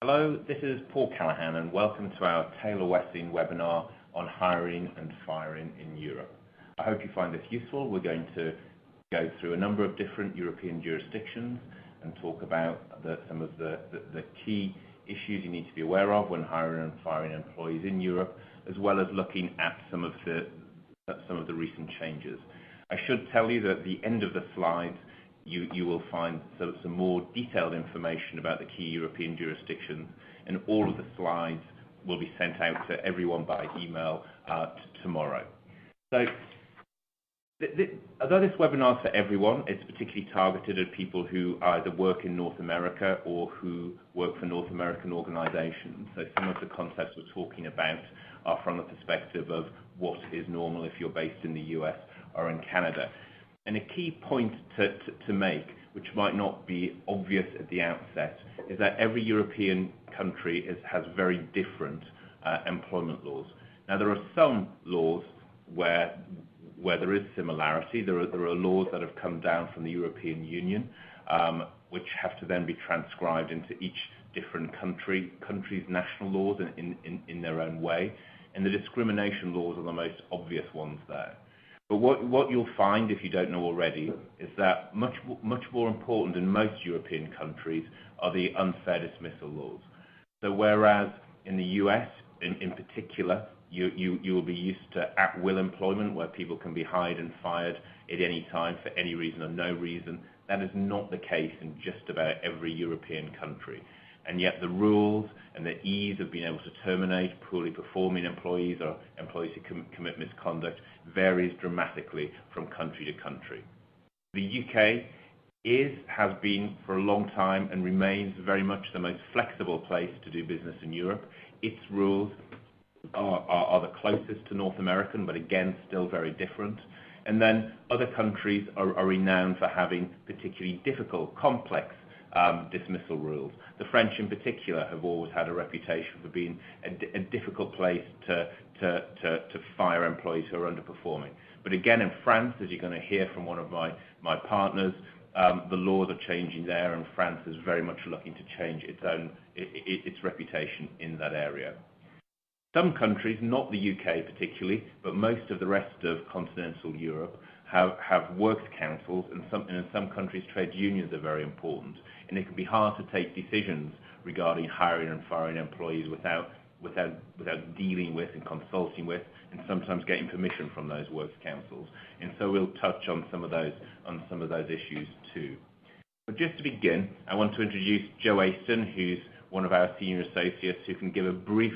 Hello, this is Paul Callahan and welcome to our Taylor Wessing webinar on hiring and firing in Europe. I hope you find this useful. We're going to go through a number of different European jurisdictions and talk about some of the key issues you need to be aware of when hiring and firing employees in Europe, as well as looking at some of the recent changes. I should tell you that at the end of the slides, you will find some more detailed information about the key European jurisdictions, and all of the slides will be sent out to everyone by email tomorrow. So, although this webinar is for everyone, it's particularly targeted at people who either work in North America or who work for North American organizations. So some of the concepts we're talking about are from the perspective of what is normal if you're based in the US or in Canada. And a key point to make, which might not be obvious at the outset, is that every European country has very different employment laws. Now, there are some laws where there is similarity. There are laws that have come down from the European Union, which have to then be transcribed into each different country's national laws in their own way. And the discrimination laws are the most obvious ones there. But what you'll find, if you don't know already, is that much more important in most European countries are the unfair dismissal laws. So whereas in the US, in particular, you will be used to at-will employment, where people can be hired and fired at any time for any reason or no reason, that is not the case in just about every European country. And yet the rules and the ease of being able to terminate poorly performing employees or employees who commit misconduct varies dramatically from country to country. The UK has been for a long time and remains very much the most flexible place to do business in Europe. Its rules are the closest to North American, but again, still very different. And then other countries are renowned for having particularly difficult, complex dismissal rules. The French in particular have always had a reputation for being a difficult place to fire employees who are underperforming. But again, in France, as you're going to hear from one of my partners, the laws are changing there, and France is very much looking to change its reputation in that area. Some countries, not the UK particularly, but most of the rest of continental Europe, have works councils, and in some countries trade unions are very important, and it can be hard to take decisions regarding hiring and firing employees without dealing with and consulting with, and sometimes getting permission from those works councils. And so we'll touch on some of those issues too. But just to begin, I want to introduce Joe Aston, who's one of our senior associates, who can give a brief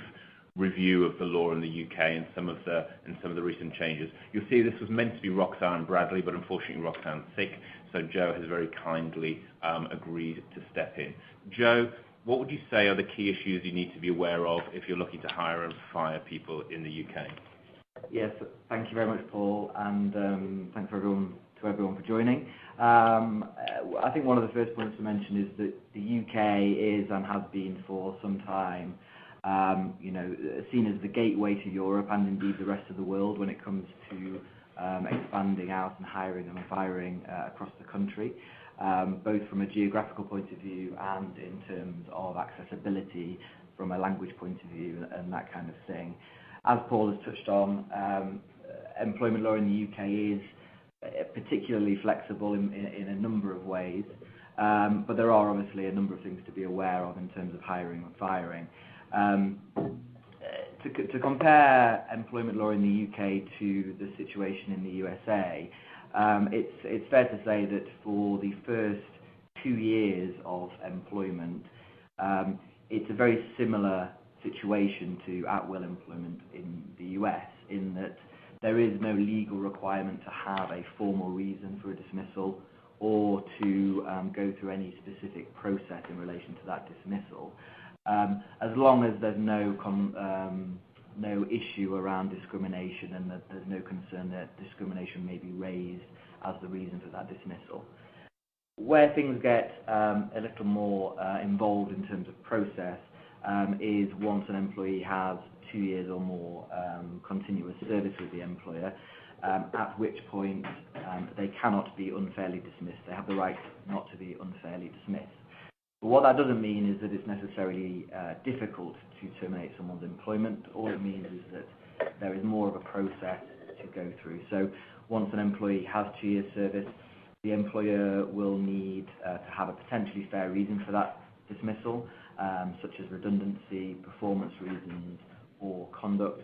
review of the law in the UK and some of the recent changes. You'll see this was meant to be Roxanne Bradley, but unfortunately Roxanne's sick, so Joe has very kindly agreed to step in. Joe, what would you say are the key issues you need to be aware of if you're looking to hire and fire people in the UK? Yes, thank you very much, Paul, and thanks to everyone for joining. I think one of the first points to mention is that the UK is and has been for some time seen as the gateway to Europe and indeed the rest of the world when it comes to expanding out and hiring and firing across the country, both from a geographical point of view and in terms of accessibility from a language point of view and that kind of thing. As Paul has touched on, employment law in the UK is particularly flexible in a number of ways, but there are obviously a number of things to be aware of in terms of hiring and firing. To compare employment law in the UK to the situation in the USA, it's fair to say that for the first 2 years of employment, it's a very similar situation to at-will employment in the US, in that there is no legal requirement to have a formal reason for a dismissal or to go through any specific process in relation to that dismissal. As long as there's no issue around discrimination and that there's no concern that discrimination may be raised as the reason for that dismissal. Where things get a little more involved in terms of process is once an employee has 2 years or more continuous service with the employer, at which point they cannot be unfairly dismissed. They have the right not to be unfairly dismissed. But what that doesn't mean is that it's necessarily difficult to terminate someone's employment. All it means is that there is more of a process to go through. So once an employee has 2 years service, the employer will need to have a potentially fair reason for that dismissal, such as redundancy, performance reasons, or conduct.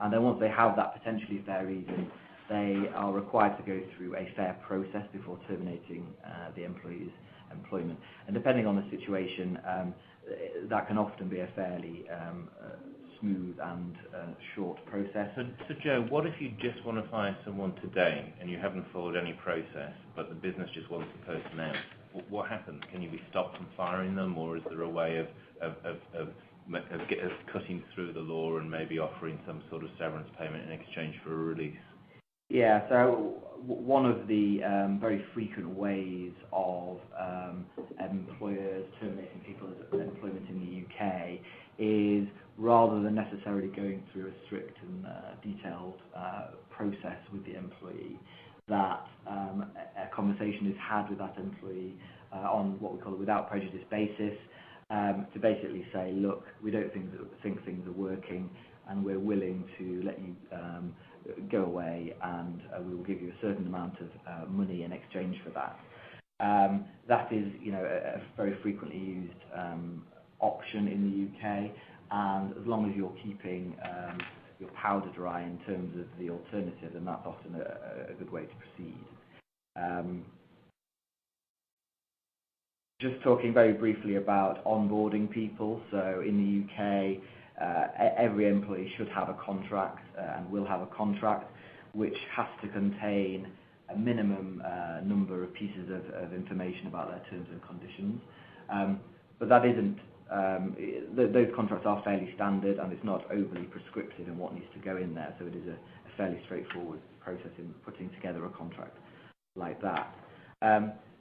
And then once they have that potentially fair reason, they are required to go through a fair process before terminating the employee's employment. And depending on the situation, that can often be a fairly smooth and short process. So Joe, what if you just want to fire someone today and you haven't followed any process, but the business just wants the person out? What happens? Can you be stopped from firing them, or is there a way of cutting through the law and maybe offering some sort of severance payment in exchange for a release? Yeah, so one of the very frequent ways of employers terminating people's employment in the UK is, rather than necessarily going through a strict and detailed process with the employee, that a conversation is had with that employee on what we call a without prejudice basis, to basically say, look, we don't think things are working, and we're willing to let you go away, and we will give you a certain amount of money in exchange for that. That is, a very frequently used option in the UK, and as long as you're keeping your powder dry in terms of the alternative, then that's often a good way to proceed. Just talking very briefly about onboarding people. So in the UK, every employee should have a contract and will have a contract which has to contain a minimum number of pieces of information about their terms and conditions. But that isn't, those contracts are fairly standard, and it's not overly prescriptive in what needs to go in there, so it is a fairly straightforward process in putting together a contract like that.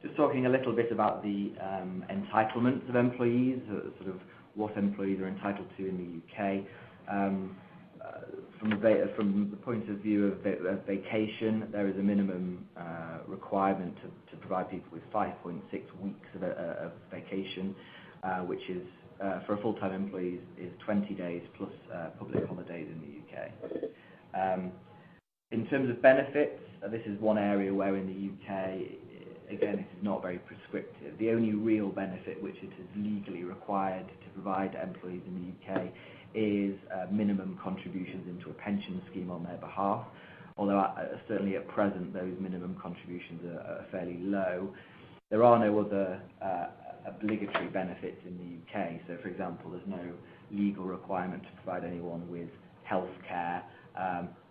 Just talking a little bit about the entitlements of employees, sort of what employees are entitled to in the UK. From the point of view of vacation, there is a minimum requirement to provide people with 5.6 weeks of vacation, which is, for a full-time employee, is 20 days plus public holidays in the UK. In terms of benefits, this is one area where in the UK, again, it is not very prescriptive. The only real benefit which it is legally required to provide employees in the UK is minimum contributions into a pension scheme on their behalf, although certainly at present those minimum contributions are fairly low. There are no other obligatory benefits in the UK, so for example there's no legal requirement to provide anyone with health care,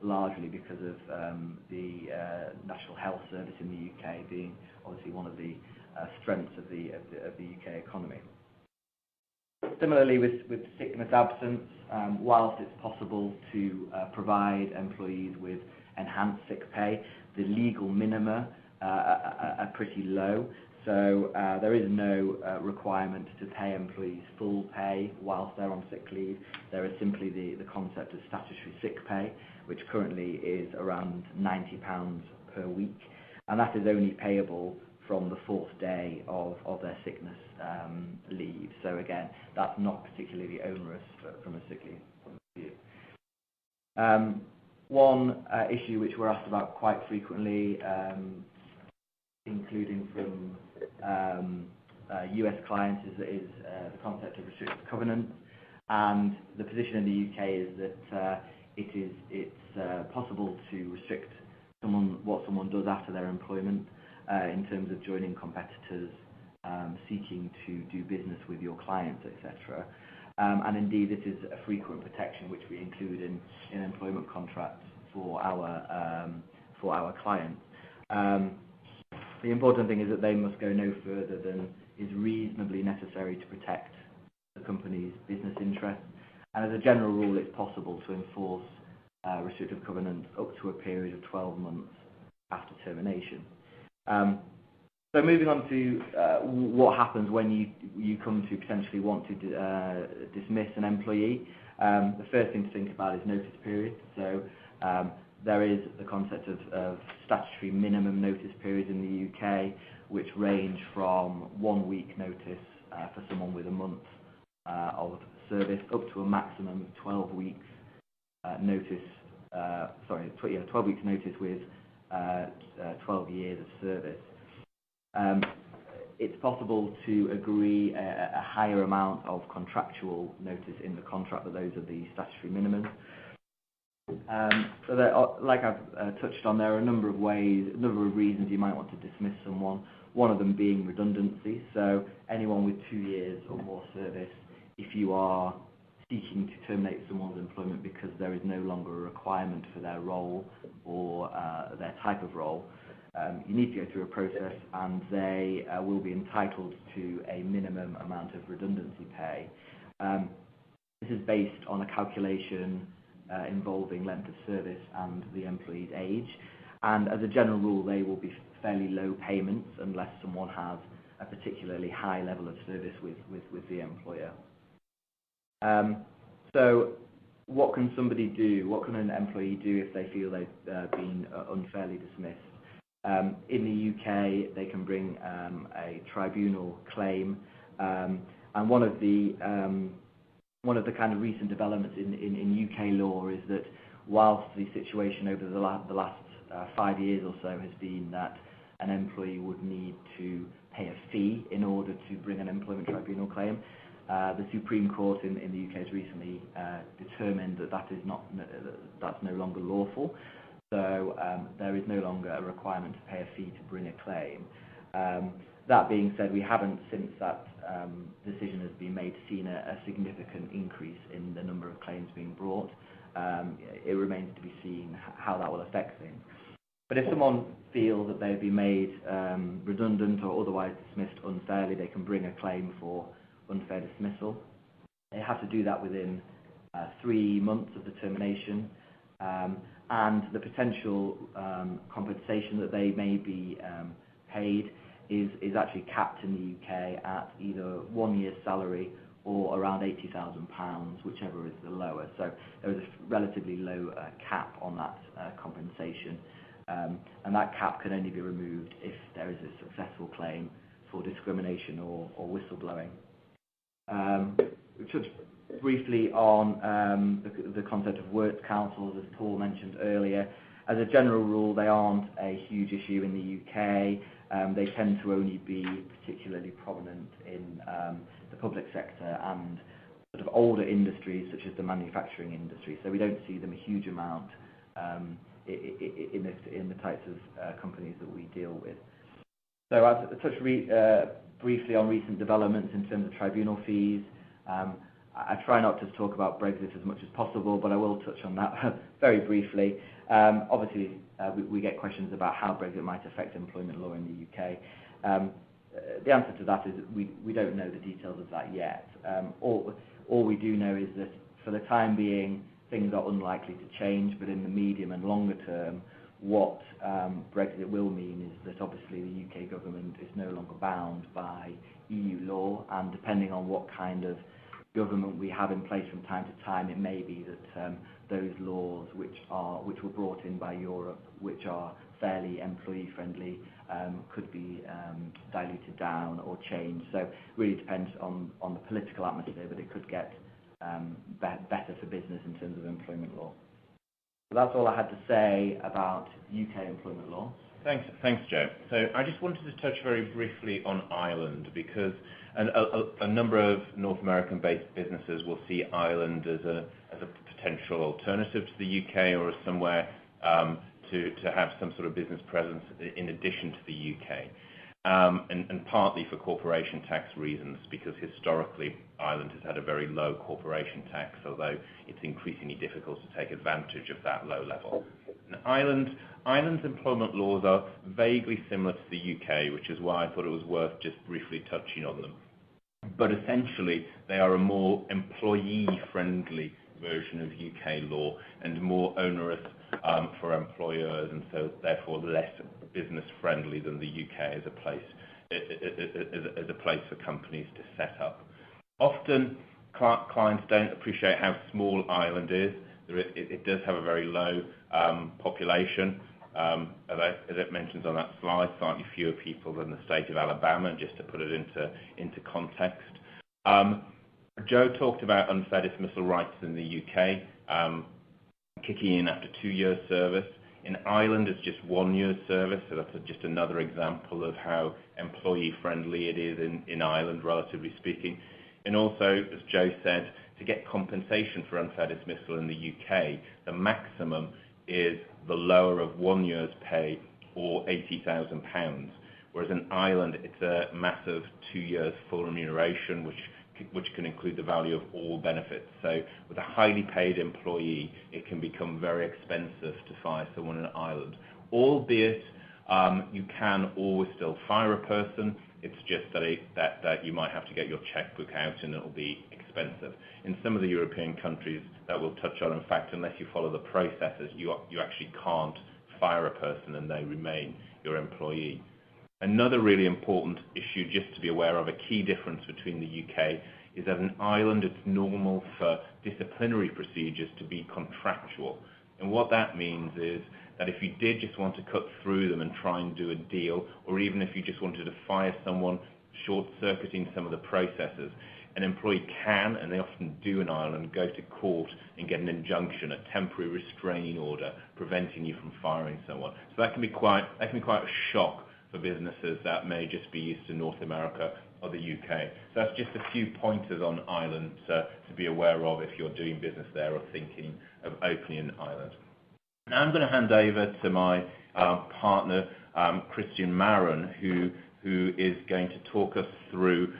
largely because of the National Health Service in the UK being obviously one of the strengths of the UK economy. Similarly, with sickness absence, whilst it's possible to provide employees with enhanced sick pay, the legal minima are pretty low. So there is no requirement to pay employees full pay whilst they're on sick leave. There is simply the concept of statutory sick pay, which currently is around £90 per week, and that is only payable from the 4th day of their sickness leave. So again, that's not particularly onerous from a sick leave point of view. One issue which we're asked about quite frequently, including from US clients, is the concept of restricted covenant. And the position in the UK is that it's possible to restrict what someone does after their employment, in terms of joining competitors, seeking to do business with your clients, etc. And indeed, this is a frequent protection which we include in employment contracts for our clients. The important thing is that they must go no further than is reasonably necessary to protect the company's business interests. And as a general rule, it's possible to enforce restrictive covenants up to a period of 12 months after termination. So moving on to what happens when you come to potentially want to dismiss an employee. The first thing to think about is notice period. So there is the concept of statutory minimum notice periods in the UK, which range from 1 week notice for someone with a month of service, up to a maximum of 12 weeks notice. 12 weeks notice with 12 years of service. It's possible to agree a higher amount of contractual notice in the contract, but those are the statutory minimums. So there are, like I've touched on, there are a number of reasons you might want to dismiss someone. One of them being redundancy. So anyone with 2 years or more service, if you are seeking to terminate someone's employment because there is no longer a requirement for their role or their type of role, you need to go through a process, and they will be entitled to a minimum amount of redundancy pay. This is based on a calculation involving length of service and the employee's age, and as a general rule they will be fairly low payments unless someone has a particularly high level of service with the employer. So what can somebody do? What can an employee do if they feel they've been unfairly dismissed? In the UK, they can bring a tribunal claim, and one of the kind of recent developments in UK law is that whilst the situation over the last 5 years or so has been that an employee would need to pay a fee in order to bring an employment tribunal claim, the Supreme Court in the UK has recently determined that that's no longer lawful. So there is no longer a requirement to pay a fee to bring a claim. That being said, we haven't, since that decision has been made, seen a significant increase in the number of claims being brought. It remains to be seen how that will affect things. But if someone feels that they've been made redundant or otherwise dismissed unfairly, they can bring a claim for unfair dismissal. They have to do that within 3 months of the termination, and the potential compensation that they may be paid is actually capped in the UK at either 1 year's salary or around £80,000, whichever is the lower. So there is a relatively low cap on that compensation, and that cap can only be removed if there is a successful claim for discrimination or whistleblowing. We touched briefly on the concept of works councils, as Paul mentioned earlier. As a general rule, they aren't a huge issue in the UK. They tend to only be particularly prominent in the public sector and sort of older industries such as the manufacturing industry. So we don't see them a huge amount in the types of companies that we deal with. So I've touched briefly on recent developments in terms of tribunal fees. I try not to talk about Brexit as much as possible, but I will touch on that very briefly. Obviously, we get questions about how Brexit might affect employment law in the UK. The answer to that is we don't know the details of that yet. All we do know is that for the time being, things are unlikely to change, but in the medium and longer term, what Brexit will mean is that obviously the UK government is no longer bound by EU law, and depending on what kind of government we have in place from time to time, it may be that those laws which were brought in by Europe, which are fairly employee friendly, could be diluted down or changed. So it really depends on the political atmosphere, but it could get better for business in terms of employment law. So that's all I had to say about UK employment law. Thanks, Joe. So I just wanted to touch very briefly on Ireland, because a number of North American-based businesses will see Ireland as a potential alternative to the UK, or as somewhere to have some sort of business presence in addition to the UK. And partly for corporation tax reasons, because historically Ireland has had a very low corporation tax, although it's increasingly difficult to take advantage of that low level. And Ireland's employment laws are vaguely similar to the UK, which is why I thought it was worth just briefly touching on them. But essentially, they are a more employee-friendly version of UK law and more onerous for employers, and so therefore less business-friendly than the UK as a place for companies to set up. Often, clients don't appreciate how small Ireland is. It does have a very low population, as it mentions on that slide, slightly fewer people than the state of Alabama, just to put it into context. Joe talked about unfair dismissal rights in the UK, kicking in after 2 years service. In Ireland, it's just 1 year's service, so that's just another example of how employee-friendly it is in Ireland, relatively speaking. And also, as Joe said, to get compensation for unfair dismissal in the UK, the maximum is the lower of 1 year's pay or £80,000. Whereas in Ireland, it's a massive 2 years full remuneration, which can include the value of all benefits. So with a highly paid employee, it can become very expensive to fire someone in Ireland. Albeit, you can always still fire a person. It's just that you might have to get your checkbook out and it'll be expensive. In some of the European countries that we'll touch on, in fact, unless you follow the processes, you actually can't fire a person and they remain your employee. Another really important issue just to be aware of, a key difference between the UK, is that in Ireland it's normal for disciplinary procedures to be contractual. And what that means is that if you did just want to cut through them and try and do a deal, or even if you just wanted to fire someone, short-circuiting some of the processes, an employee can, and they often do in Ireland, go to court and get an injunction, a temporary restraining order, preventing you from firing someone. So that can be quite a shock for businesses that may just be used to North America or the UK. So that's just a few pointers on Ireland to be aware of if you're doing business there or thinking of opening in Ireland. Now I'm going to hand over to my partner, Christian Maron, who is going to talk us through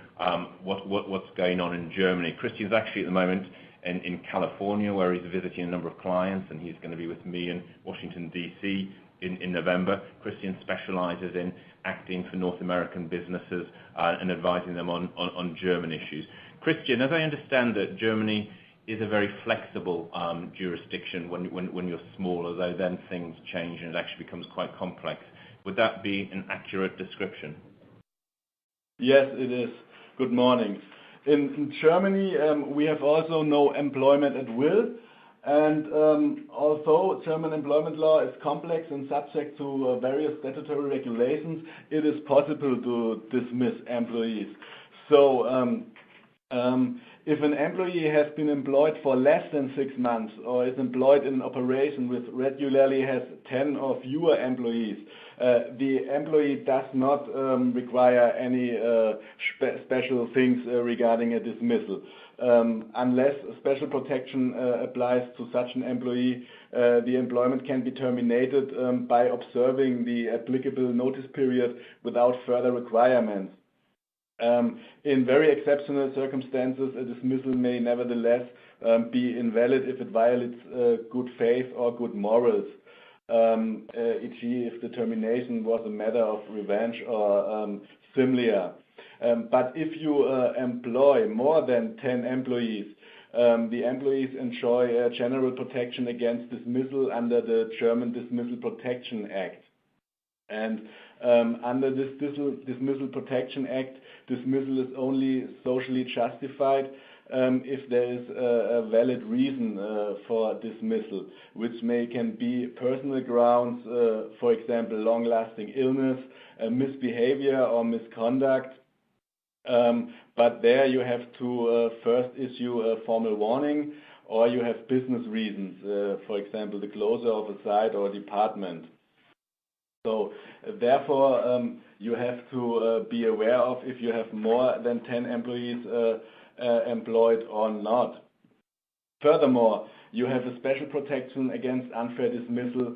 what's going on in Germany. Christian's actually at the moment in California, where he's visiting a number of clients, and he's going to be with me in Washington, D.C. in November. Christian specializes in acting for North American businesses and advising them on German issues. Christian, as I understand it, Germany is a very flexible jurisdiction when you're small, although then things change and it actually becomes quite complex. Would that be an accurate description? Yes, it is. Good morning. In Germany, we have also no employment at will. And although German employment law is complex and subject to various statutory regulations, it is possible to dismiss employees. So if an employee has been employed for less than 6 months or is employed in an operation which regularly has 10 or fewer employees, the employee does not require any special things regarding a dismissal. Unless special protection applies to such an employee, the employment can be terminated by observing the applicable notice period without further requirements. In very exceptional circumstances, a dismissal may nevertheless be invalid if it violates good faith or good morals, e.g. if the termination was a matter of revenge or similar. But if you employ more than 10 employees, the employees enjoy general protection against dismissal under the German Dismissal Protection Act. And under this Dismissal Protection Act, dismissal is only socially justified if there is a valid reason for dismissal, which can be personal grounds, for example, long-lasting illness, misbehavior or misconduct. But there you have to first issue a formal warning, or you have business reasons, for example, the closure of a site or department. So therefore, you have to be aware of if you have more than 10 employees employed or not. Furthermore, you have a special protection against unfair dismissal,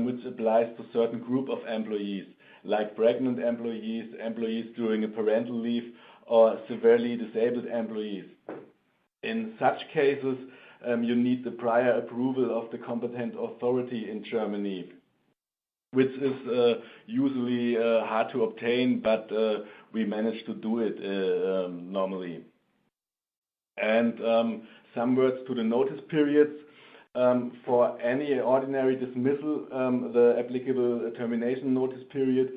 which applies to certain group of employees, like pregnant employees, employees during a parental leave, or severely disabled employees. In such cases, you need the prior approval of the competent authority in Germany, which is usually hard to obtain, but we manage to do it normally. And some words to the notice periods. For any ordinary dismissal, the applicable termination notice period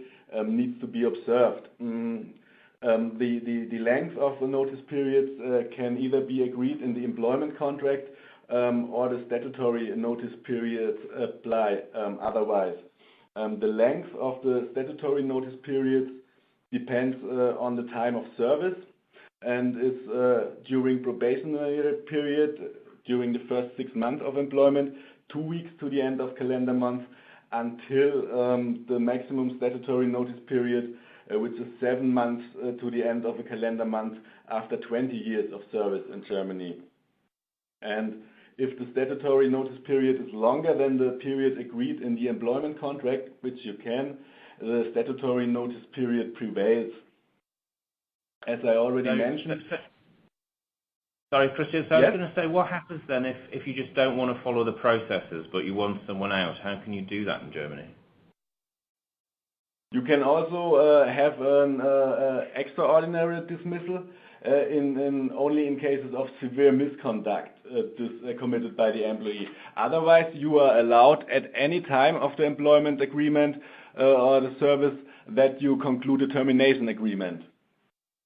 needs to be observed. The length of the notice periods can either be agreed in the employment contract or the statutory notice periods apply otherwise. The length of the statutory notice period depends on the time of service and is during probationary period, during the first 6 months of employment, 2 weeks to the end of calendar month, until the maximum statutory notice period, which is 7 months to the end of a calendar month after 20 years of service in Germany. And if the statutory notice period is longer than the period agreed in the employment contract, which you can, the statutory notice period prevails. As I already mentioned. Sorry, Christian, so yes? I was going to say, what happens then if you just don't want to follow the processes, but you want someone out? How can you do that in Germany? You can also have an extraordinary dismissal only in cases of severe misconduct committed by the employee. Otherwise, you are allowed at any time of the employment agreement or the service that you conclude a termination agreement.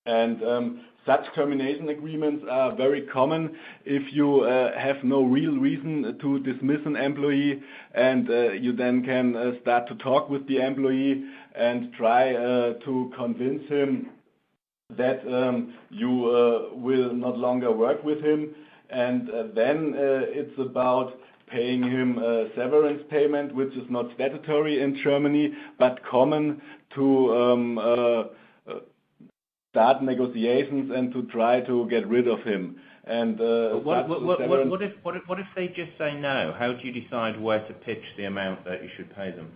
And such termination agreements are very common if you have no real reason to dismiss an employee, and you then can start to talk with the employee and try to convince him that you will not longer work with him. And then it's about paying him a severance payment, which is not statutory in Germany, but common to start negotiations and to try to get rid of him. And what if they just say no? How do you decide where to pitch the amount that you should pay them?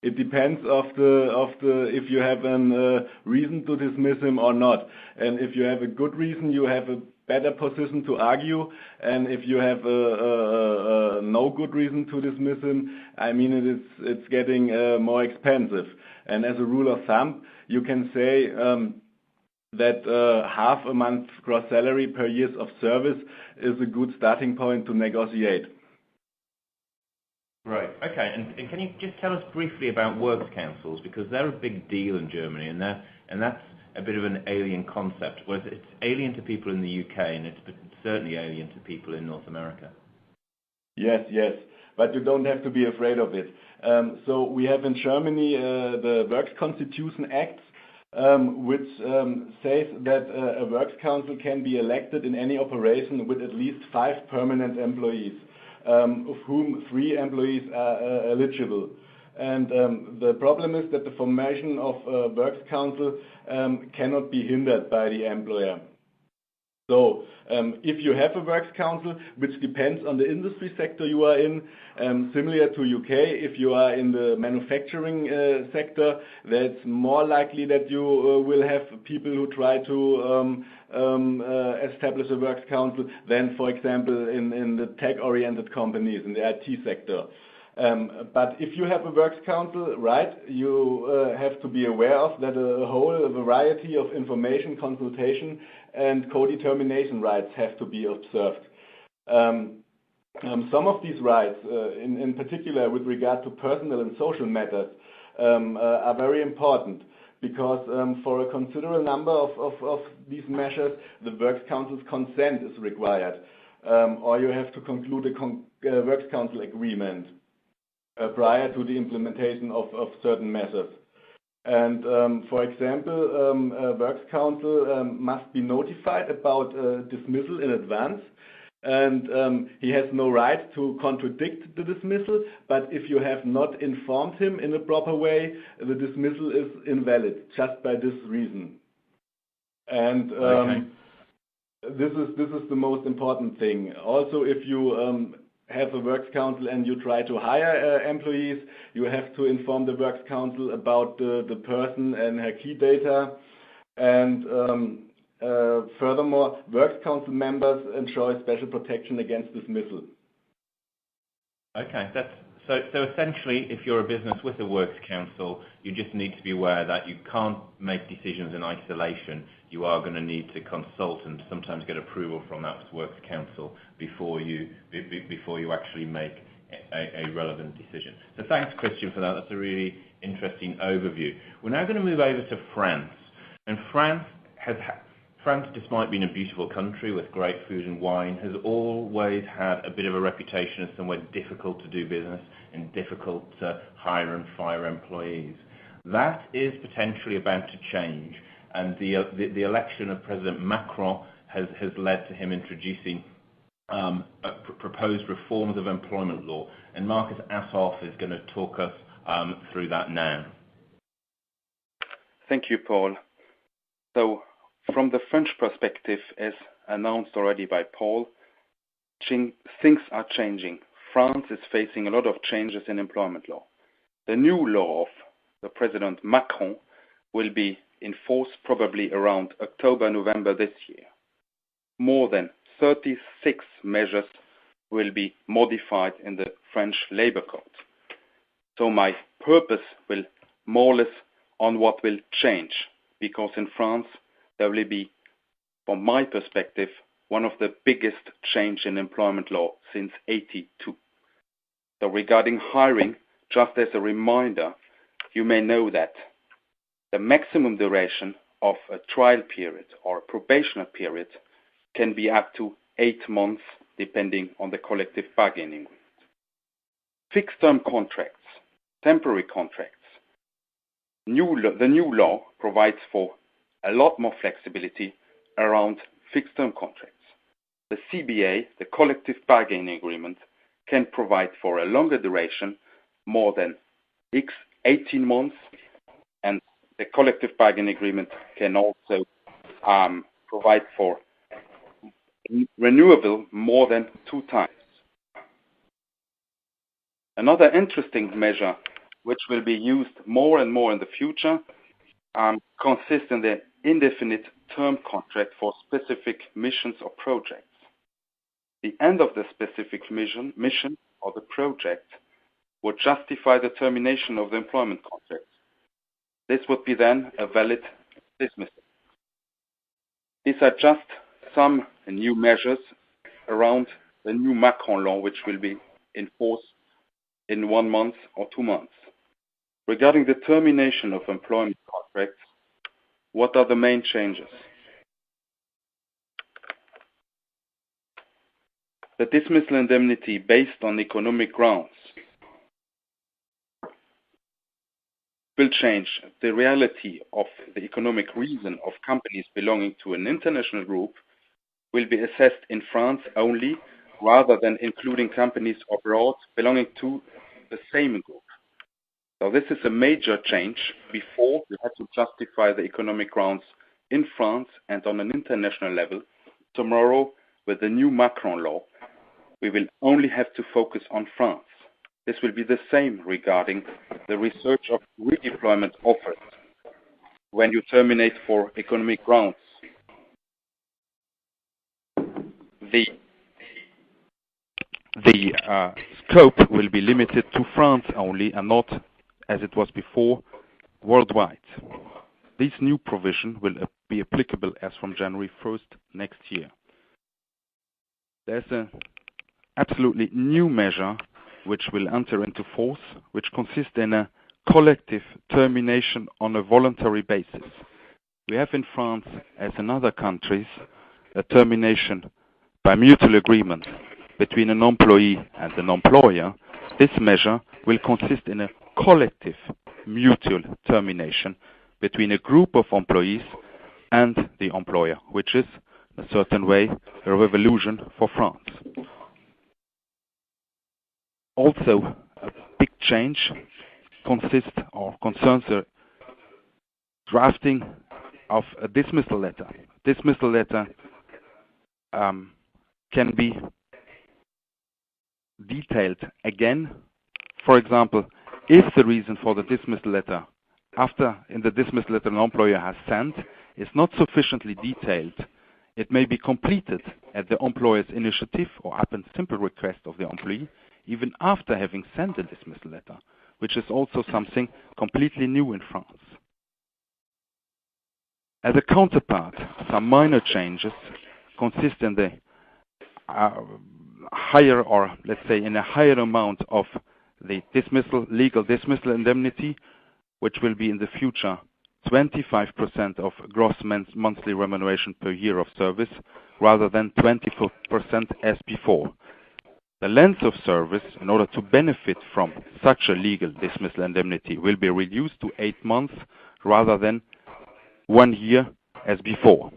It depends of the if you have a reason to dismiss him or not. And if you have a good reason, you have a better position to argue. And if you have no good reason to dismiss him, I mean it's getting more expensive. And as a rule of thumb, you can say that half a month's gross salary per year of service is a good starting point to negotiate. Right. Okay. And can you just tell us briefly about works councils, because they're a big deal in Germany, and that's a bit of an alien concept. Well, it's alien to people in the UK, and it's certainly alien to people in North America. Yes, but you don't have to be afraid of it. So we have in Germany the Works Constitution Act, which says that a works council can be elected in any operation with at least 5 permanent employees, of whom 3 employees are eligible. And the problem is that the formation of a works council cannot be hindered by the employer. So if you have a works council, which depends on the industry sector you are in, similar to UK, if you are in the manufacturing sector, that's more likely that you will have people who try to establish a works council than, for example, in the tech-oriented companies, in the IT sector. But if you have a works council, right, you have to be aware of that a whole variety of information, consultation, and co-determination rights have to be observed. Some of these rights, in particular with regard to personal and social matters, are very important, because for a considerable number of these measures, the works council's consent is required, or you have to conclude a works council agreement prior to the implementation of certain measures. And for example, a works council must be notified about dismissal in advance, and he has no right to contradict the dismissal, but if you have not informed him in a proper way, the dismissal is invalid just by this reason. And okay. This is the most important thing. Also, if you have a works council and you try to hire employees, you have to inform the works council about the person and her key data. And furthermore, works council members enjoy special protection against dismissal. Okay, so essentially, if you're a business with a works council, you just need to be aware that you can't make decisions in isolation. You are going to need to consult and sometimes get approval from that works council before you actually make a relevant decision. So thanks, Christian, for that. That's a really interesting overview. We're now going to move over to France, and France France, despite being a beautiful country with great food and wine, has always had a bit of a reputation as somewhere difficult to do business and difficult to hire and fire employees. That is potentially about to change, and the election of President Macron has led to him introducing proposed reforms of employment law, and Marcus Assoff is going to talk us through that now. Thank you, Paul. So, from the French perspective, as announced already by Paul, things are changing. France is facing a lot of changes in employment law. The new law of the President Macron will be in force probably around October, November this year. More than 36 measures will be modified in the French Labor Code. So my purpose will more or less on what will change, because in France there will be, from my perspective, one of the biggest change in employment law since '82. So regarding hiring, just as a reminder, you may know that the maximum duration of a trial period or a probationary period can be up to 8 months, depending on the collective bargaining agreement. Fixed-term contracts, temporary contracts. The new law provides for a lot more flexibility around fixed-term contracts. The CBA, the collective bargaining agreement, can provide for a longer duration, more than 18 months, and the collective bargaining agreement can also provide for renewable more than 2 times. Another interesting measure which will be used more and more in the future consists in the indefinite term contract for specific missions or projects. The end of the specific mission or the project would justify the termination of the employment contract. This would be then a valid dismissal. These are just some new measures around the new Macron law, which will be in force in 1 month or 2 months. Regarding the termination of employment contracts, what are the main changes? The dismissal indemnity based on economic grounds will change. The reality of the economic reason of companies belonging to an international group will be assessed in France only, rather than including companies abroad belonging to the same group. So this is a major change. Before, you had to justify the economic grounds in France and on an international level. Tomorrow, with the new Macron law, we will only have to focus on France. This will be the same regarding the research of redeployment offers when you terminate for economic grounds. The scope will be limited to France only and not, as it was before, worldwide. This new provision will be applicable as from January 1st next year. There's an absolutely new measure which will enter into force, which consists in a collective termination on a voluntary basis. We have in France, as in other countries, a termination by mutual agreement between an employee and an employer. This measure will consist in a collective mutual termination between a group of employees and the employer, which is, in a certain way, a revolution for France. Also, a big change consists or concerns the drafting of a dismissal letter. Dismissal letter can be detailed again. For example, if the reason for the dismissal letter, after in the dismissal letter an employer has sent, is not sufficiently detailed, it may be completed at the employer's initiative or upon simple request of the employee, even after having sent the dismissal letter, which is also something completely new in France. As a counterpart, some minor changes consist in the higher, or let's say in a higher amount of the dismissal, legal dismissal indemnity, which will be in the future 25% of gross monthly remuneration per year of service, rather than 24% as before. The length of service, in order to benefit from such a legal dismissal indemnity, will be reduced to 8 months rather than 1 year as before.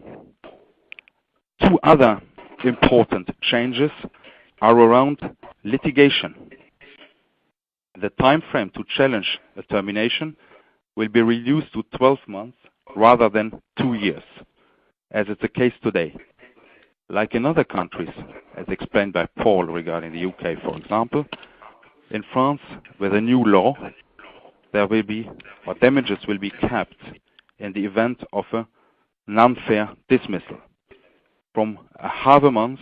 2 other important changes are around litigation. The time frame to challenge a termination will be reduced to 12 months rather than 2 years, as it's the case today. Like in other countries, as explained by Paul regarding the UK, for example, in France, with a new law, damages will be capped in the event of an unfair dismissal, from a half a month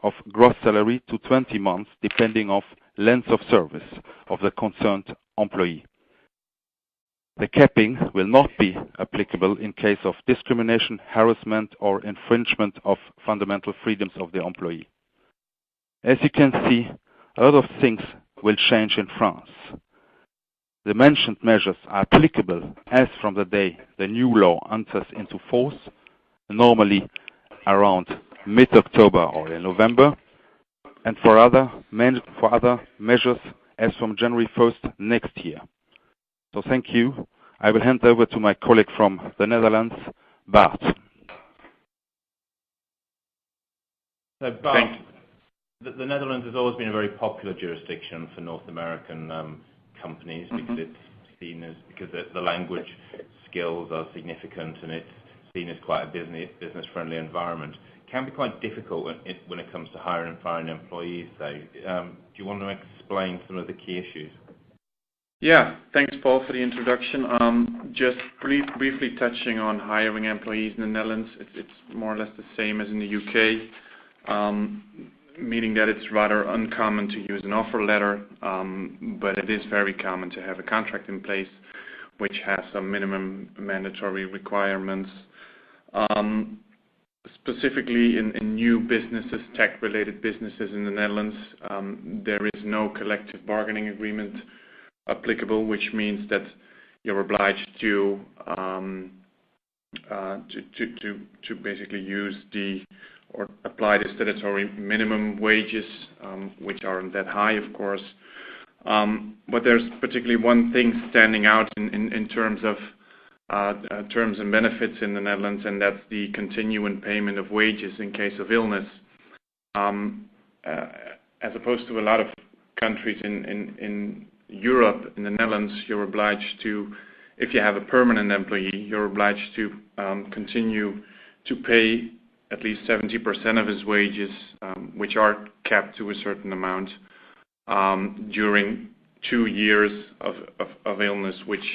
of gross salary to 20 months, depending on length of service of the concerned employee. The capping will not be applicable in case of discrimination, harassment, or infringement of fundamental freedoms of the employee. As you can see, a lot of things will change in France. The mentioned measures are applicable as from the day the new law enters into force, normally around mid-October or in November, and for other measures as from January 1st next year. So thank you. I will hand over to my colleague from the Netherlands, Bart. So Bart, the Netherlands has always been a very popular jurisdiction for North American companies because it's seen as, because the language skills are significant and it's seen as quite a business-friendly environment. It can be quite difficult when it comes to hiring and firing employees, though. Do you want to explain some of the key issues? Yeah, thanks, Paul, for the introduction. Just briefly touching on hiring employees in the Netherlands, it's more or less the same as in the UK, meaning that it's rather uncommon to use an offer letter, but it is very common to have a contract in place which has some minimum mandatory requirements. Specifically in new businesses, tech-related businesses in the Netherlands, there is no collective bargaining agreement applicable, which means that you're obliged to basically use or apply the statutory minimum wages, which aren't that high, of course. But there's particularly one thing standing out in terms of terms and benefits in the Netherlands, and that's the continuing payment of wages in case of illness. As opposed to a lot of countries in Europe, in the Netherlands, you're obliged to, if you have a permanent employee, you're obliged to continue to pay at least 70% of his wages, which are capped to a certain amount, during 2 years of illness, which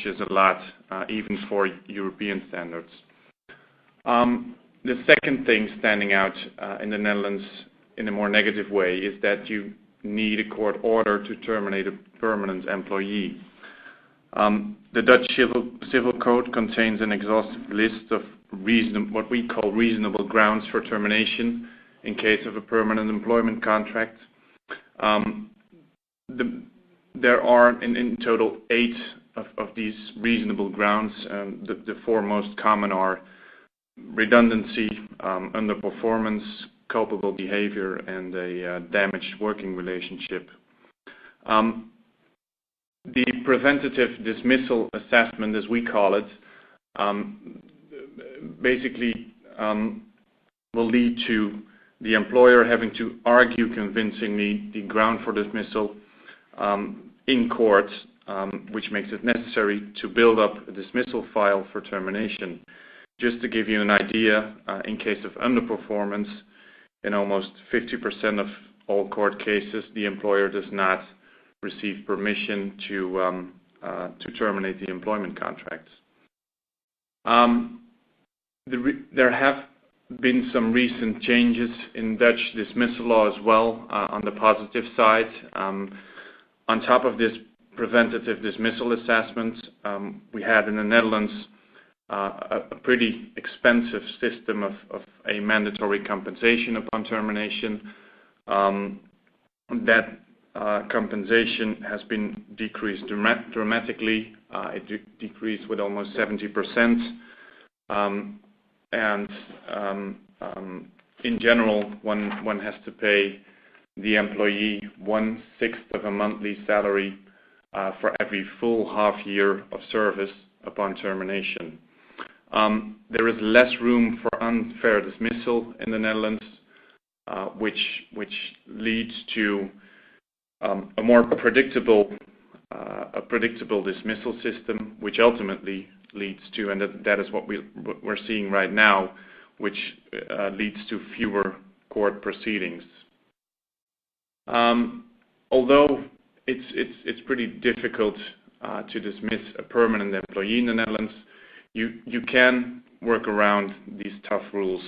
is a lot, even for European standards. The second thing standing out in the Netherlands in a more negative way is that you need a court order to terminate a permanent employee. The Dutch Civil Code contains an exhaustive list of what we call reasonable grounds for termination in case of a permanent employment contract. There are in total 8 of these reasonable grounds. The 4 most common are redundancy, underperformance, culpable behavior, and a damaged working relationship. The preventative dismissal assessment, as we call it, basically will lead to the employer having to argue convincingly the ground for dismissal in court, which makes it necessary to build up a dismissal file for termination. Just to give you an idea, in case of underperformance, in almost 50% of all court cases, the employer does not receive permission to terminate the employment contracts. There have been some recent changes in Dutch dismissal law as well, on the positive side. On top of this preventative dismissal assessment, we had in the Netherlands a pretty expensive system of a mandatory compensation upon termination. That compensation has been decreased dramatically It decreased with almost 70%. In general, one has to pay the employee 1/6 of a monthly salary for every full half year of service upon termination. There is less room for unfair dismissal in the Netherlands, which leads to a more predictable dismissal system, which ultimately leads to, and that is what we're seeing right now, which leads to fewer court proceedings. Although it's pretty difficult to dismiss a permanent employee in the Netherlands, you can work around these tough rules.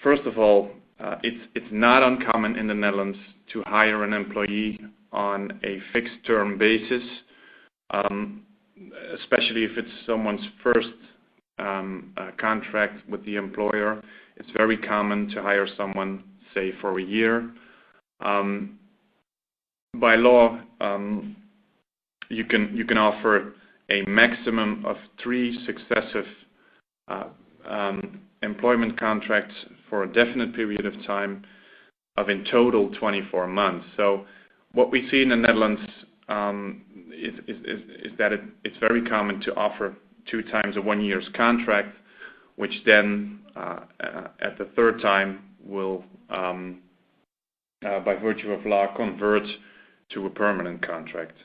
First of all, it's not uncommon in the Netherlands to hire an employee on a fixed term basis, especially if it's someone's first contract with the employer. It's very common to hire someone, say, for a year. By law, you can offer a maximum of 3 successive employment contracts for a definite period of time of in total 24 months. So what we see in the Netherlands is that it's very common to offer 2 times a 1 year's contract, which then at the third time will, by virtue of law, convert to a permanent contract.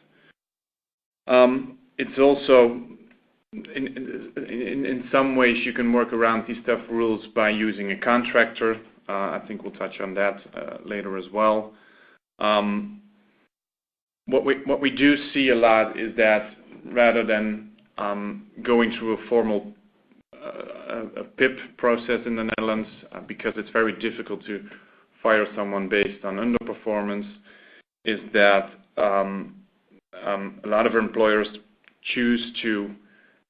It's also, in some ways, you can work around these tough rules by using a contractor. I think we'll touch on that later as well. What we do see a lot is that rather than going through a formal a PIP process in the Netherlands, because it's very difficult to fire someone based on underperformance, is that a lot of employers choose to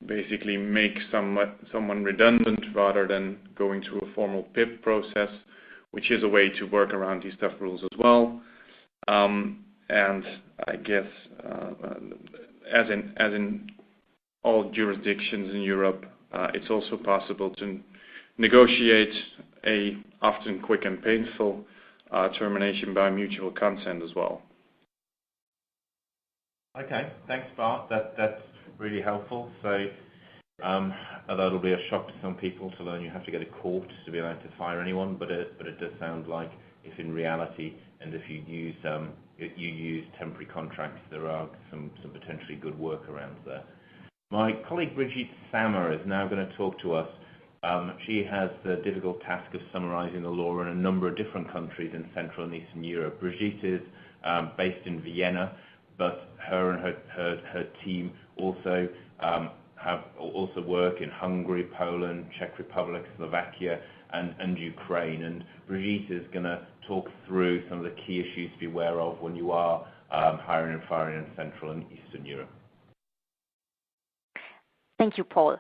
basically make someone redundant rather than going through a formal PIP process, which is a way to work around these tough rules as well. And I guess, as in all jurisdictions in Europe, it's also possible to negotiate a often quick and painful termination by mutual consent as well. Okay, thanks, Bart. That's really helpful. So, although it'll be a shock to some people to learn you have to go to court to be allowed to fire anyone, but it does sound like if in reality, and if you use temporary contracts, there are some potentially good workarounds there. My colleague Brigitte Sammer is now going to talk to us. She has the difficult task of summarizing the law in a number of different countries in Central and Eastern Europe. Brigitte is based in Vienna, but her and her team also work in Hungary, Poland, Czech Republic, Slovakia, and Ukraine. And Brigitte is going to talk through some of the key issues to be aware of when you are hiring and firing in Central and Eastern Europe. Thank you, Paul.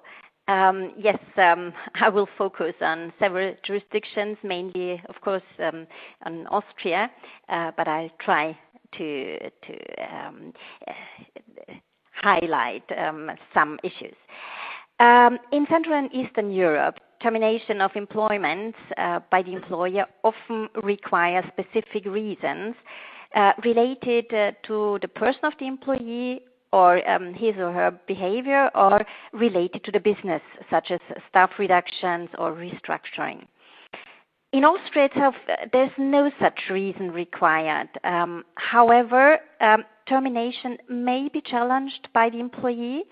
Yes, I will focus on several jurisdictions, mainly, of course, on Austria, but I'll try to highlight some issues. In Central and Eastern Europe, termination of employment by the employer often requires specific reasons related to the person of the employee or his or her behavior, or related to the business, such as staff reductions or restructuring. In Austria itself, there's no such reason required. However, termination may be challenged by the employee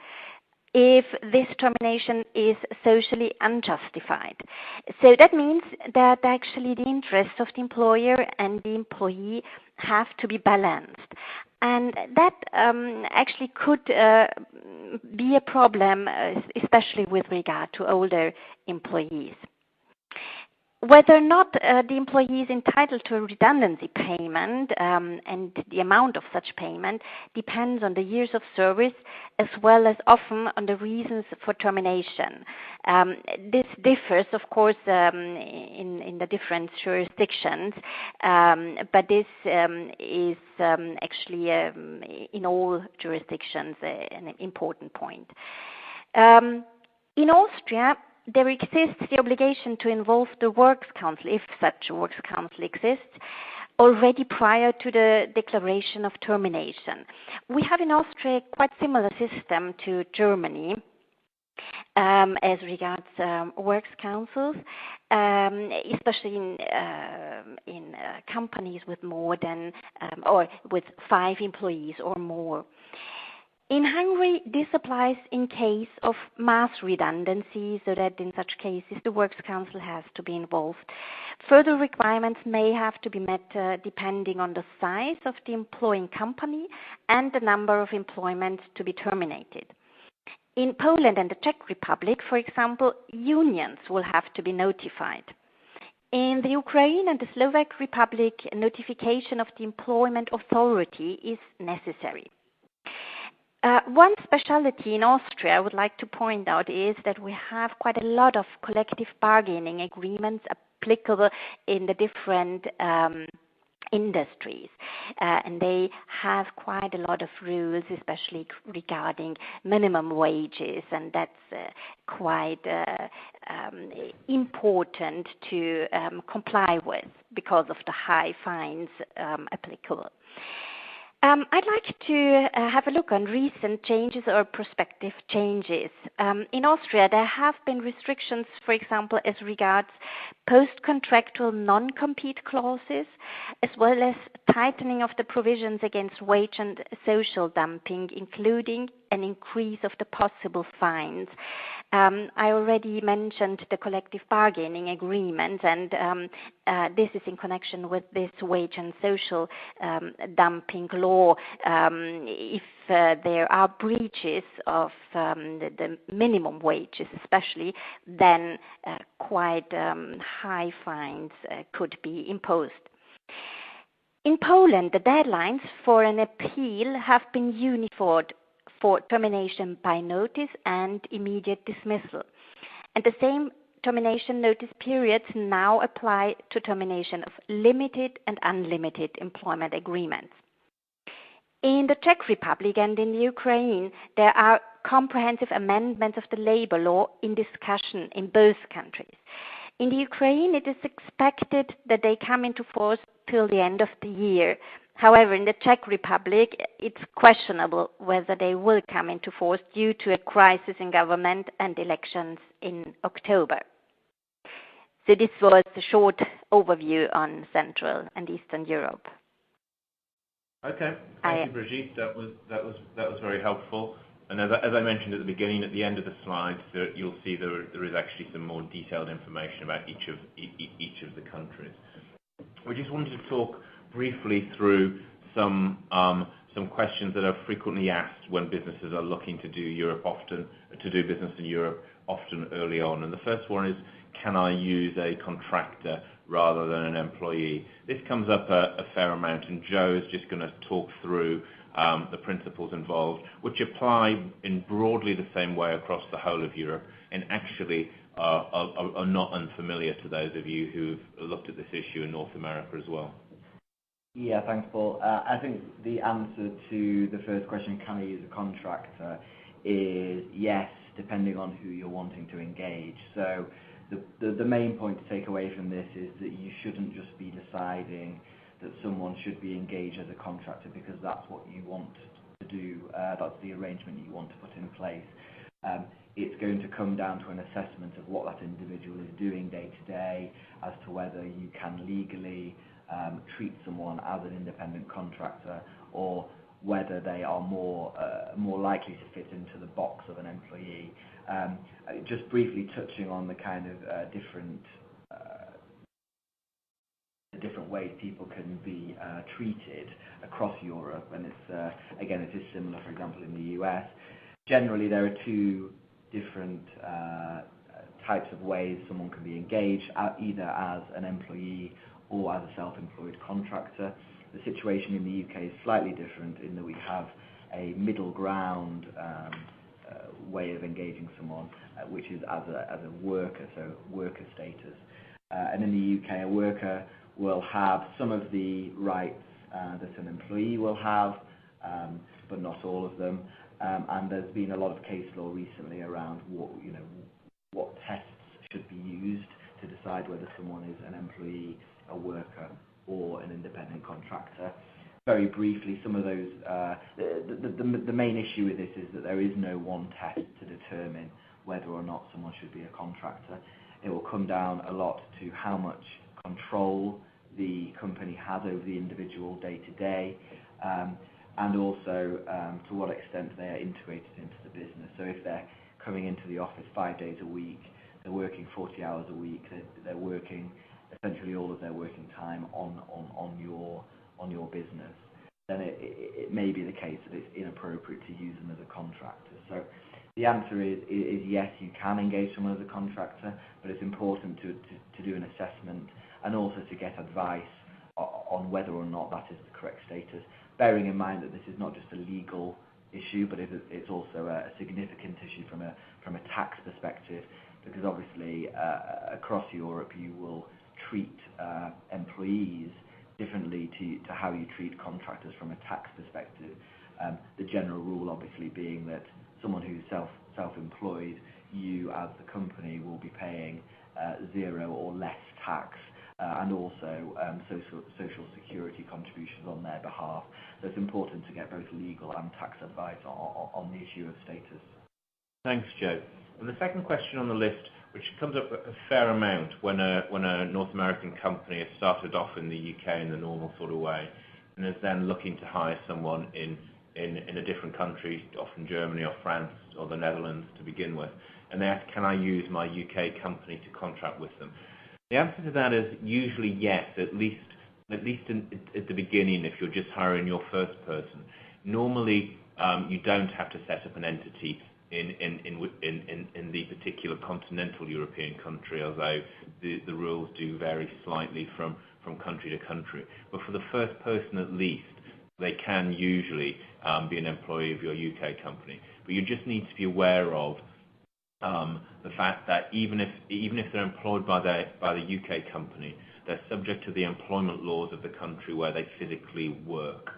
if this termination is socially unjustified. So that means that actually the interests of the employer and the employee have to be balanced. And that actually could be a problem, especially with regard to older employees. Whether or not the employee is entitled to a redundancy payment and the amount of such payment depends on the years of service as well as often on the reasons for termination. This differs, of course, in the different jurisdictions, but this is actually in all jurisdictions an important point. In Austria, there exists the obligation to involve the Works Council, if such a Works Council exists, already prior to the declaration of termination. We have in Austria a quite similar system to Germany as regards Works Councils, especially in companies with more than or with 5 employees or more. In Hungary, this applies in case of mass redundancy, so that in such cases the Works Council has to be involved. Further requirements may have to be met depending on the size of the employing company and the number of employments to be terminated. In Poland and the Czech Republic, for example, unions will have to be notified. In the Ukraine and the Slovak Republic, notification of the employment authority is necessary. One speciality in Austria I would like to point out is that we have quite a lot of collective bargaining agreements applicable in the different industries, and they have quite a lot of rules, especially regarding minimum wages, and that's quite important to comply with because of the high fines applicable. I'd like to have a look on recent changes or prospective changes. In Austria, there have been restrictions, for example, as regards post-contractual non-compete clauses, as well as tightening of the provisions against wage and social dumping, including an increase of the possible fines. I already mentioned the collective bargaining agreement, and this is in connection with this wage and social dumping law. If there are breaches of the minimum wages especially, then quite high fines could be imposed. In Poland, the deadlines for an appeal have been unified for termination by notice and immediate dismissal. And the same termination notice periods now apply to termination of limited and unlimited employment agreements. In the Czech Republic and in the Ukraine, there are comprehensive amendments of the labor law in discussion in both countries. In the Ukraine, it is expected that they come into force till the end of the year. However, in the Czech Republic, it's questionable whether they will come into force due to a crisis in government and elections in October. So this was a short overview on Central and Eastern Europe. Okay, thank you, Brigitte. That was very helpful. And as I mentioned at the beginning, at the end of the slides, you'll see there is actually some more detailed information about each of the countries. We just wanted to talk briefly through some questions that are frequently asked when businesses are looking to do business in Europe often early on. And the first one is, can I use a contractor rather than an employee? This comes up a fair amount, and Joe is just going to talk through the principles involved, which apply in broadly the same way across the whole of Europe, and actually are not unfamiliar to those of you who've looked at this issue in North America as well. Yeah, thanks, Paul. I think the answer to the first question, can I use a contractor, is yes, depending on who you're wanting to engage. So the main point to take away from this is that you shouldn't just be deciding that someone should be engaged as a contractor because that's what you want to do, that's the arrangement you want to put in place. It's going to come down to an assessment of what that individual is doing day to day as to whether you can legally treat someone as an independent contractor or whether they are more likely to fit into the box of an employee. Just briefly touching on the kind of different ways people can be treated across Europe, and it's again, it is similar, for example, in the US. Generally, there are two different types of ways someone can be engaged, either as an employee or as a self-employed contractor. The situation in the UK is slightly different in that we have a middle ground way of engaging someone, which is as a worker, so worker status. And in the UK, a worker will have some of the rights that an employee will have, but not all of them. And there's been a lot of case law recently around what tests should be used to decide whether someone is an employee, a worker, or an independent contractor. Very briefly, some of those, the main issue with this is that there is no one test to determine whether or not someone should be a contractor. It will come down a lot to how much control the company has over the individual day to day, and also to what extent they are integrated into the business. So if they're coming into the office 5 days a week, they're working 40 hours a week, they're working essentially all of their working time on your business, then it may be the case that it's inappropriate to use them as a contractor. So the answer is yes, you can engage someone as a contractor, but it's important to do an assessment and also to get advice on whether or not that is the correct status, bearing in mind that this is not just a legal issue, but it's also a significant issue from a tax perspective, because obviously across Europe you will treat employees differently to how you treat contractors from a tax perspective. The general rule obviously being that someone who's self-employed, you as the company will be paying 0 or less tax, and also social security contributions on their behalf. So it's important to get both legal and tax advice on the issue of status. Thanks, Joe. And the second question on the list, which comes up a fair amount when a North American company has started off in the UK in the normal sort of way, and is then looking to hire someone in a different country, often Germany or France or the Netherlands to begin with, and they ask, can I use my UK company to contract with them? The answer to that is usually yes, at least at the beginning if you're just hiring your first person. Normally, you don't have to set up an entity in the particular continental European country, although the rules do vary slightly from country to country. But for the first person at least, they can usually be an employee of your UK company. But you just need to be aware of the fact that even if they're employed by the UK company, they're subject to the employment laws of the country where they physically work.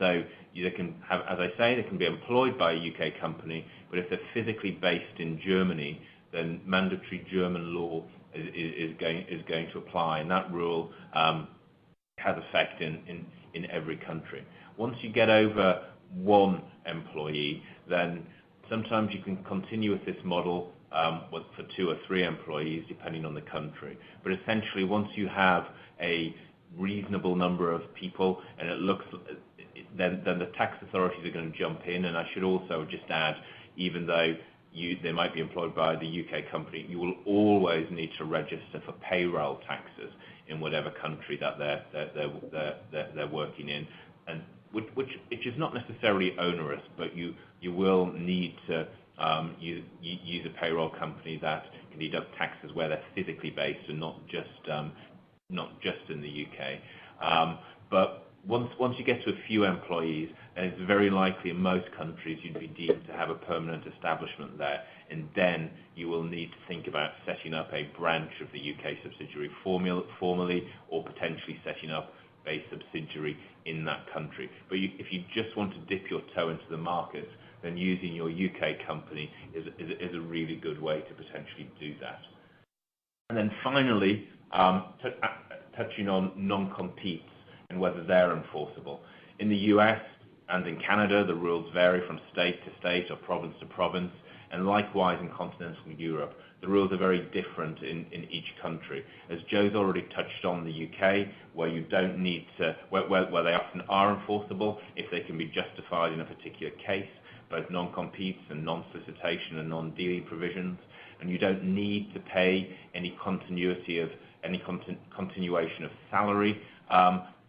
So they can have, as I say, they can be employed by a UK company, but if they're physically based in Germany, then mandatory German law is going to apply, and that rule has effect in every country. Once you get over one employee, then sometimes you can continue with this model for 2 or 3 employees, depending on the country. But essentially, once you have a reasonable number of people, and it looks, then the tax authorities are going to jump in. And I should also just add, even though they might be employed by the UK company, you will always need to register for payroll taxes in whatever country that they're working in, and which is not necessarily onerous, but you will need to use a payroll company that can deduct taxes where they're physically based and not just in the UK. But once you get to a few employees, then it's very likely in most countries you'd be deemed to have a permanent establishment there, and then you will need to think about setting up a branch of the UK subsidiary formally, or potentially setting up a subsidiary in that country. But if you just want to dip your toe into the market, then using your UK company is a really good way to potentially do that. And then finally, touching on non-competes and whether they're enforceable. In the US and in Canada, the rules vary from state to state or province to province, and likewise in continental Europe. The rules are very different in each country. As Joe's already touched on the UK, where you don't need to, where they often are enforceable if they can be justified in a particular case, both non-competes and non-solicitation and non-dealing provisions, and you don't need to pay any continuation of salary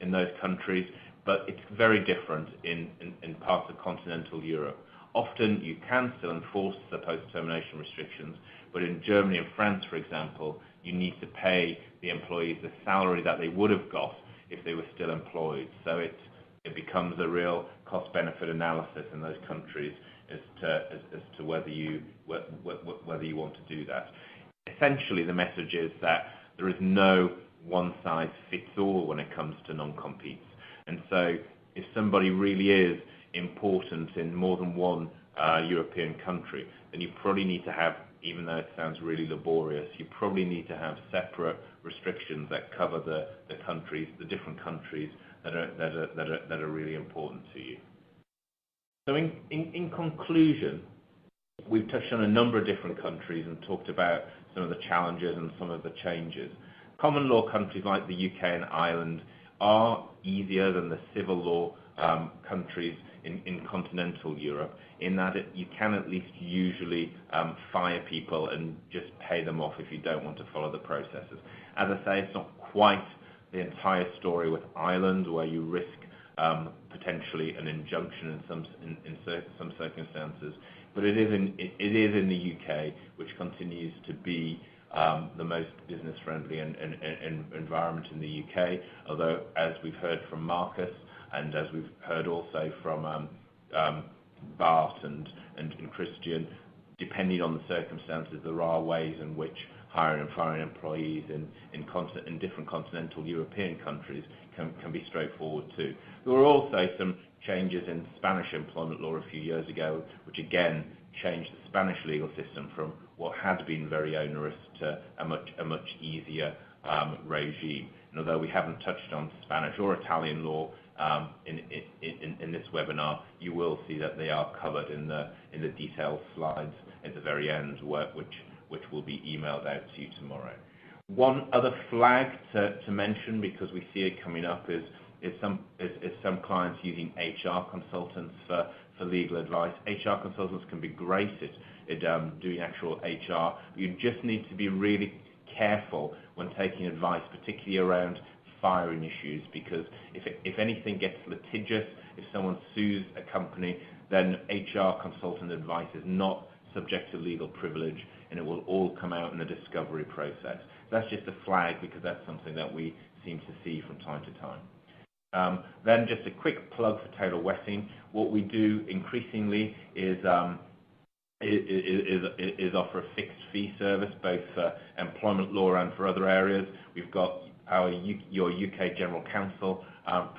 in those countries, but it's very different in parts of continental Europe. Often you can still enforce the post-termination restrictions, but in Germany and France, for example, you need to pay the employees the salary that they would have got if they were still employed. So it becomes a real cost-benefit analysis in those countries as to whether you want to do that. Essentially, the message is that there is no one-size-fits-all when it comes to non-competes. And so if somebody really is important in more than one European country, then you probably need to have, even though it sounds really laborious, you probably need to have separate restrictions that cover the countries, the different countries that are really important to you. So in conclusion, we've touched on a number of different countries and talked about some of the challenges and some of the changes. Common law countries like the UK and Ireland are easier than the civil law countries in continental Europe, in that you can at least usually fire people and just pay them off if you don't want to follow the processes. As I say, it's not quite the entire story with Ireland, where you risk potentially an injunction in some circumstances, but it is in the UK, which continues to be the most business-friendly and environment in the UK. Although, as we've heard from Marcus, and as we've heard also from Bart and Christian, depending on the circumstances, there are ways in which hiring and firing employees in different continental European countries can be straightforward too. There were also some changes in Spanish employment law a few years ago, which again changed the Spanish legal system from what had been very onerous to a much easier regime. And although we haven't touched on Spanish or Italian law in this webinar, you will see that they are covered in the detailed slides at the very end, which will be emailed out to you tomorrow. One other flag to mention, because we see it coming up, is some clients using HR consultants for legal advice. HR consultants can be great at doing actual HR. You just need to be really careful when taking advice, particularly around firing issues, because if anything gets litigious, if someone sues a company, then HR consultant advice is not subject to legal privilege, and it will all come out in the discovery process. That's just a flag, because that's something that we seem to see from time to time. Then just a quick plug for Taylor Wessing. What we do increasingly is offer a fixed fee service, both for employment law and for other areas. We've got your UK General Counsel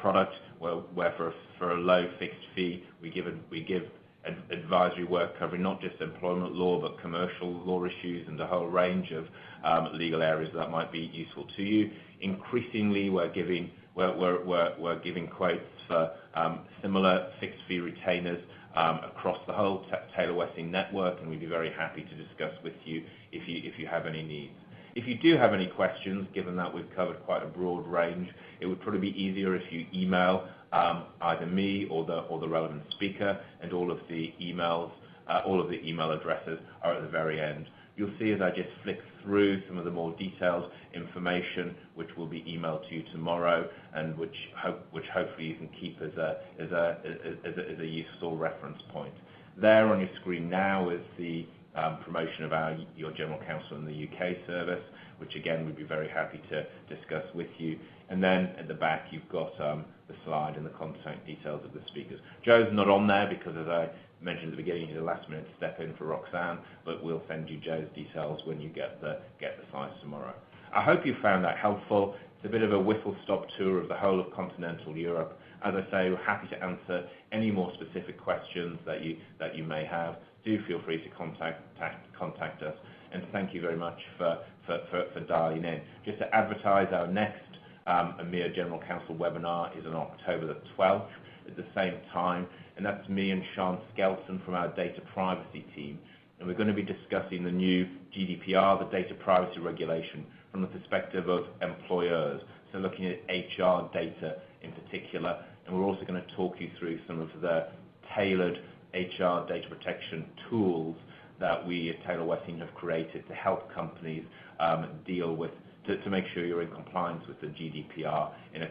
product, where for a low fixed fee we give advisory work covering not just employment law but commercial law issues and a whole range of legal areas that might be useful to you. Increasingly, we're giving quotes for similar fixed fee retainers across the whole Taylor Wessing network, and we'd be very happy to discuss with you if you have any needs. If you do have any questions, given that we've covered quite a broad range, it would probably be easier if you email either me or the relevant speaker, and all of the email addresses are at the very end. You'll see as I just flick through some of the more detailed information, which will be emailed to you tomorrow, and which hopefully you can keep as a useful reference point. There on your screen now is the promotion of your General Counsel in the UK service, which again we'd be very happy to discuss with you. And then at the back you've got the slide and the contact details of the speakers. Joe's not on there because, as I mentioned at the beginning, he's a last minute step in for Roxanne, but we'll send you Joe's details when you get the slides tomorrow. I hope you found that helpful. It's a bit of a whistle-stop tour of the whole of continental Europe. As I say, we're happy to answer any more specific questions that you may have. Do feel free to contact us, and thank you very much for dialing in. Just to advertise, our next EMEA General Counsel webinar is on October the 12th at the same time, and that's me and Sean Skelton from our data privacy team, and we're going to be discussing the new GDPR, the data privacy regulation, from the perspective of employers, so looking at HR data in particular, and we're also going to talk you through some of the tailored HR data protection tools that we at Taylor Wessing have created to help companies deal with, to make sure you're in compliance with the GDPR in a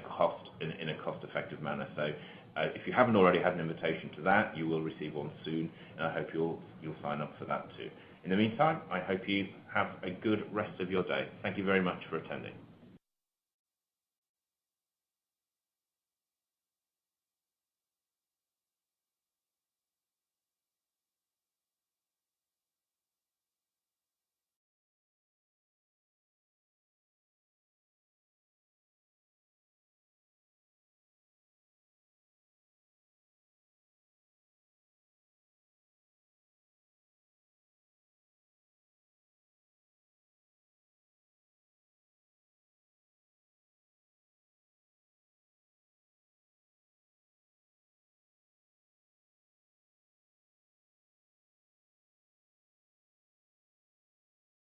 cost-effective manner. So If you haven't already had an invitation to that, you will receive one soon, and I hope you'll sign up for that too. In the meantime, I hope you have a good rest of your day. Thank you very much for attending.